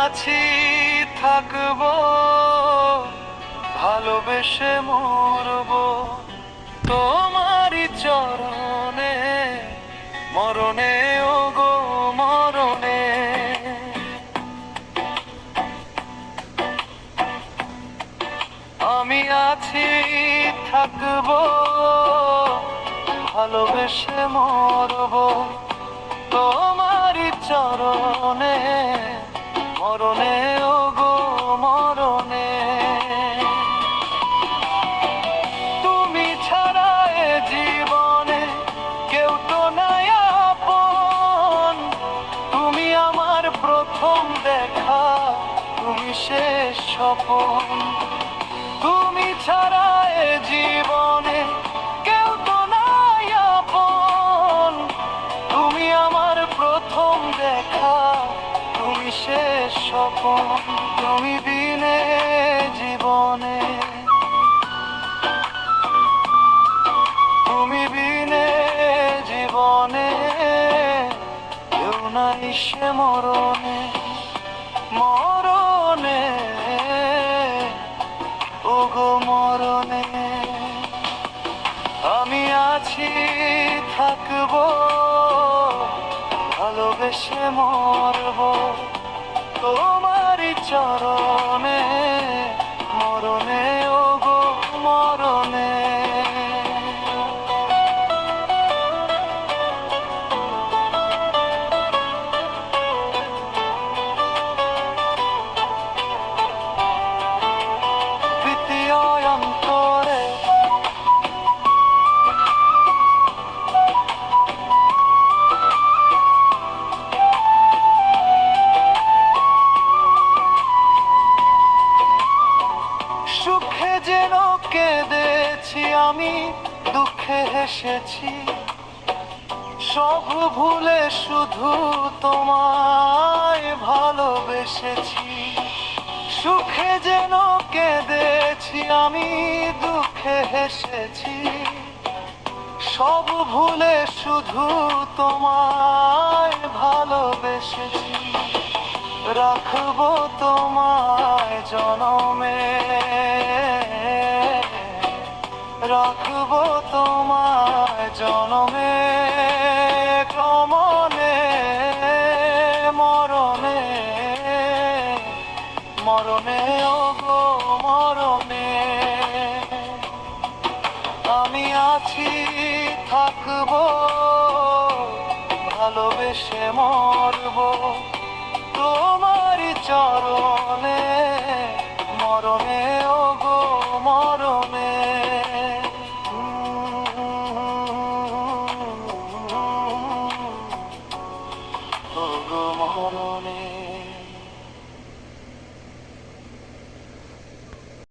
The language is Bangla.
আছি থাকবো, ভালোবেসে মরবো তোমারই চরণে, মরণে ও গো মরণে। আমি আছি থাকবো, ভালোবেসে মরবো তোমারই চরণে, মরণে ও গো মরণে। তুমি ছাড়া এ জীবনে কেউ তো নাই আপন, তুমি আমার প্রথম দেখা, তুমি শেষ স্বপন। তুমি ছাড়া এ জীবনে কেউ তো নাই আপন, তুমি আমার প্রথম দেখা, তুমি শেষ স্বপন। তুমি বিনে জীবনে, তুমি বিনে জীবনে কেউ নাই সে মরণে, মরণে ও গো মরণে। আমি আছি থাকবো, ভালোবেসে মরবো তোমারই চরণে, মরণে ও গো মরণে। তৃতীয় অন্তরে সুখে যেন কেঁদেছি আমি, দুঃখে হেসেছি, সব ভুলে শুধু তোমায় ভালোবেসেছি। সুখে যেন কেঁদেছি আমি, দুঃখে হেসেছি, সব ভুলে শুধু তোমায় ভালোবেসেছি। রাখবো তোমায় জনমে, রাখবো তোমায় জনমে, ক্রমণে মরণে, মরণে ও গো মরণে। আমি আছি থাকবো, ভালোবেসে মরবো তোমারই চরণে, মরণে ও গো মরণে। ও গো মরণে।